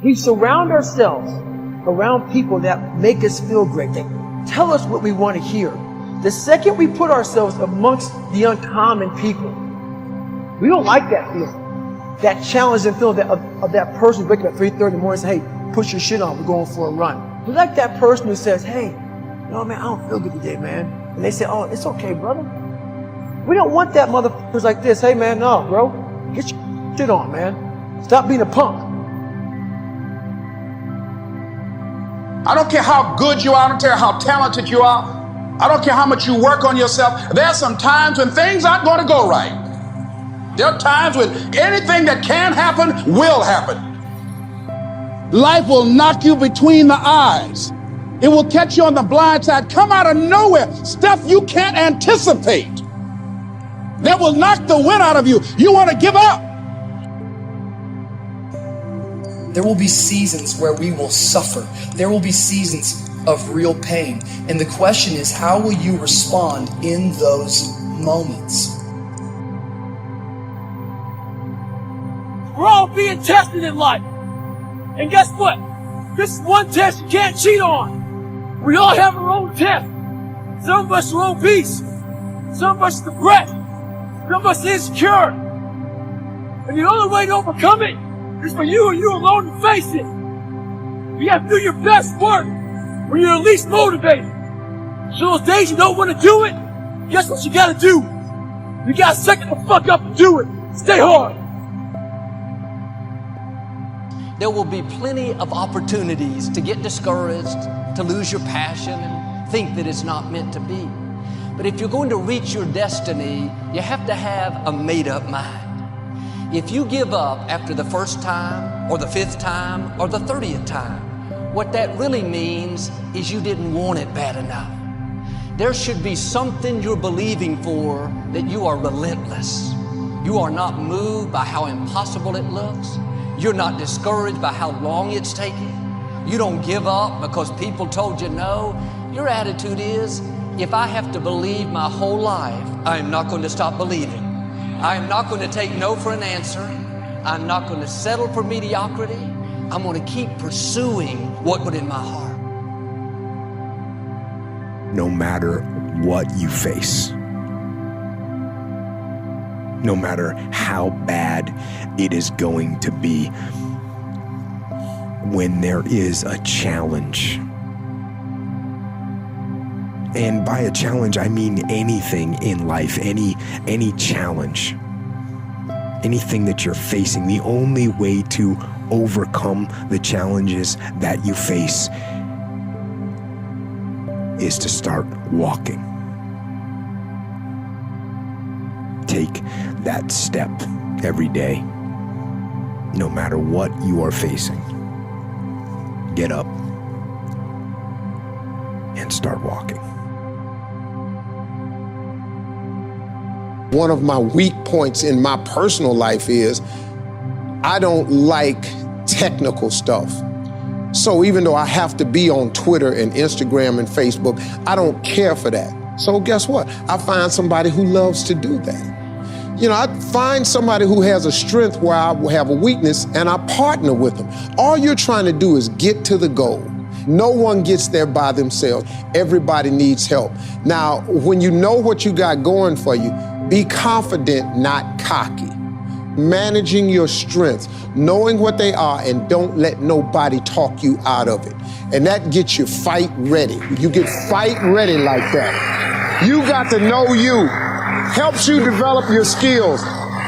We surround ourselves around people that make us feel great. They tell us what we want to hear. The second we put ourselves amongst the uncommon people, we don't like that feeling. That challenge and feeling of that person waking up at 3:30 in the morning and say, hey, put your shit on, we're going for a run. We like that person who says, hey, no man, I don't feel good today, man. And they say, oh, it's okay, brother. We don't want that motherfuckers like this. Hey man, no, bro, get your shit on, man. Stop being a punk. I don't care how good you are, I don't care how talented you are, I don't care how much you work on yourself. There are some times when things aren't going to go right. There are times when anything that can happen will happen. Life will knock you between the eyes. It will catch you on the blind side, come out of nowhere, stuff you can't anticipate. That will knock the wind out of you. You want to give up. There will be seasons where we will suffer. There will be seasons of real pain. And the question is, how will you respond in those moments? We're all being tested in life. And guess what? This is one test you can't cheat on. We all have our own test. Some of us are obese. Some of us are depressed. Some of us are insecure. And the only way to overcome it is for you and you alone to face it. You have to do your best work when you're least motivated. So those days you don't want to do it, guess what you gotta do? You gotta suck it the fuck up and do it. Stay hard. There will be plenty of opportunities to get discouraged, to lose your passion, and think that it's not meant to be. But if you're going to reach your destiny, you have to have a made-up mind. If you give up after the first time, or the 5th time, or the 30th time, what that really means is you didn't want it bad enough. There should be something you're believing for, that you are relentless. You are not moved by how impossible it looks. You're not discouraged by how long it's taking. You don't give up because people told you no. Your attitude is, if I have to believe my whole life, I am not going to stop believing. I am not going to take no for an answer. I'm not going to settle for mediocrity. I'm going to keep pursuing what's in my heart. No matter what you face, no matter how bad it is going to be, when there is a challenge, and by a challenge I mean anything in life, any challenge, anything that you're facing, the only way to overcome the challenges that you face is to start walking. Take that step every day, no matter what you are facing. Get up and start walking. One of my weak points in my personal life is I don't like technical stuff. So even though I have to be on Twitter and Instagram and Facebook, I don't care for that. So guess what? I find somebody who loves to do that. You know, I find somebody who has a strength where I have a weakness, and I partner with them. All you're trying to do is get to the goal. No one gets there by themselves. Everybody needs help. Now, when you know what you got going for you, be confident, not cocky. Managing your strengths, knowing what they are, and don't let nobody talk you out of it. And that gets you fight ready. You get fight ready like that. You got to know you. Helps you develop your skills.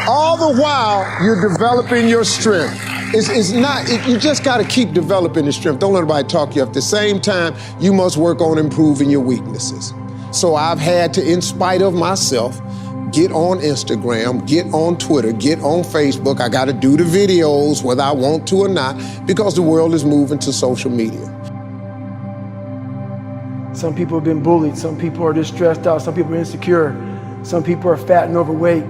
All the while, you're developing your strength. You just got to keep developing the strength. Don't let anybody talk you up. At the same time, you must work on improving your weaknesses. So I've had to, in spite of myself, get on Instagram, get on Twitter, get on Facebook. I got to do the videos whether I want to or not, because the world is moving to social media. Some people have been bullied. Some people are just stressed out. Some people are insecure. Some people are fat and overweight.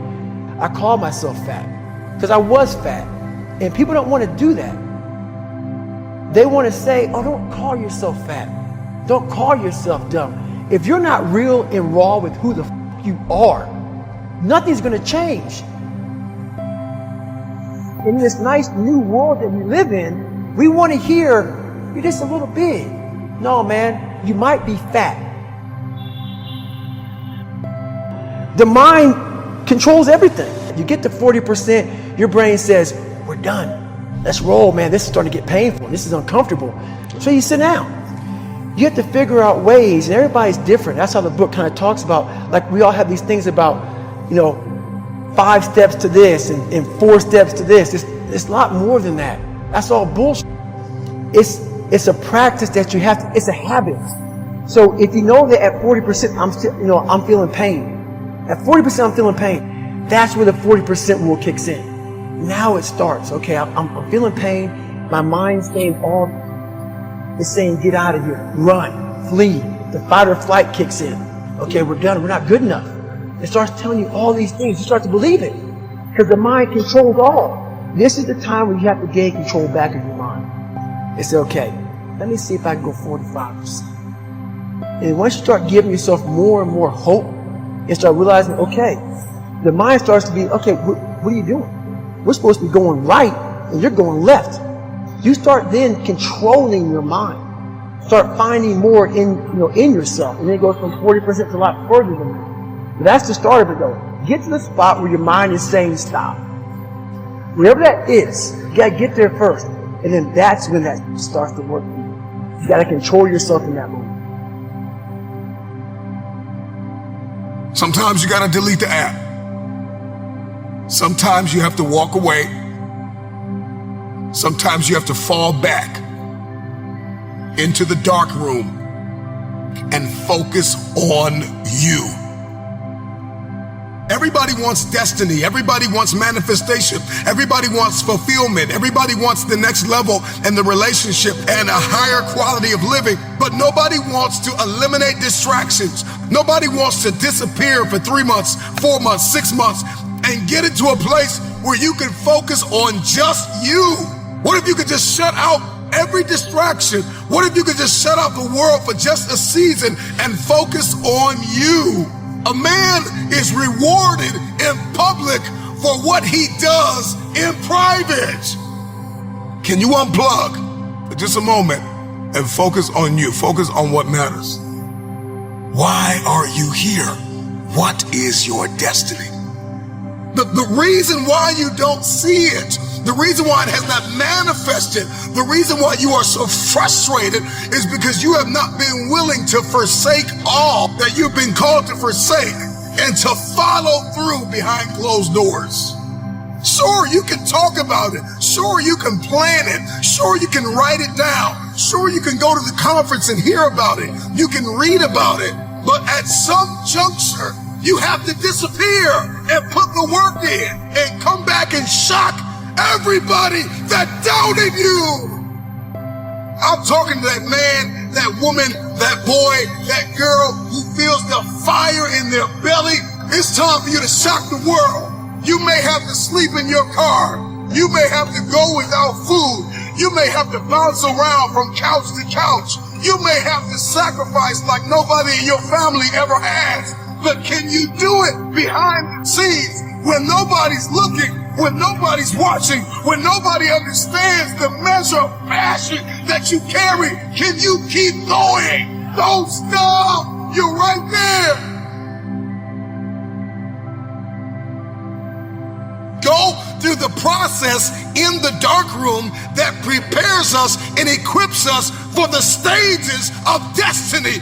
I call myself fat because I was fat. And people don't want to do that. They want to say, oh, don't call yourself fat. Don't call yourself dumb. If you're not real and raw with who the f you are, nothing's going to change. In this nice new world that we live in, We want to hear, you're just a little big. No, man, you might be fat. The mind controls everything. You get to 40%, your brain says, we're done. Let's roll, man. This is starting to get painful. This is uncomfortable. So you sit down. You have to figure out ways, and everybody's different. That's how the book kind of talks about, like we all have these things about, 5 steps to this and 4 steps to this. It's a lot more than that. That's all bullshit. It's a practice that you have to, it's a habit. So if you know that at 40% I'm feeling pain. At 40% I'm feeling pain. That's where the 40% rule kicks in. Now it starts. Okay, I'm feeling pain. My mind's saying it's saying get out of here, run, flee. The fight or flight kicks in. Okay, we're done. We're not good enough. It starts telling you all these things. You start to believe it because the mind controls all. This is the time where you have to gain control back of your mind. It's okay. Let me see if I can go 45%. And once you start giving yourself more and more hope, and start realizing, okay, the mind starts to be, okay, what are you doing? We're supposed to be going right, and you're going left. You start then controlling your mind. Start finding more in yourself, and then it goes from 40% to a lot further than that. But that's the start of it, though. Get to the spot where your mind is saying stop. Wherever that is, you gotta get there first, and then that's when that starts to work for you. You gotta control yourself in that moment. Sometimes you gotta delete the app. Sometimes you have to walk away. Sometimes you have to fall back into the dark room and focus on you. Everybody wants destiny. Everybody wants manifestation. Everybody wants fulfillment. Everybody wants the next level and the relationship and a higher quality of living. But nobody wants to eliminate distractions. Nobody wants to disappear for 3 months, 4 months, 6 months and get into a place where you can focus on just you. What if you could just shut out every distraction? What if you could just shut out the world for just a season and focus on you? A man is rewarded in public for what he does in private. Can you unplug for just a moment and focus on you? Focus on what matters. Why are you here? What is your destiny? The reason why you don't see it, the reason why it has not manifested, the reason why you are so frustrated is because you have not been willing to forsake all that you've been called to forsake and to follow through behind closed doors. Sure, you can talk about it. Sure, you can plan it. Sure, you can write it down. Sure, you can go to the conference and hear about it. You can read about it. But at some juncture, you have to disappear and put the work in and come back and shock everybody that doubted you. I'm talking to that man, that woman, that boy, that girl who feels the fire in their belly. It's time for you to shock the world. You may have to sleep in your car. You may have to go without food. You may have to bounce around from couch to couch. You may have to sacrifice like nobody in your family ever has. But can you do it behind the scenes when nobody's looking, when nobody's watching, when nobody understands the measure of passion that you carry? Can you keep going? Don't stop. You're right there. Go through the process in the dark room that prepares us and equips us for the stages of destiny.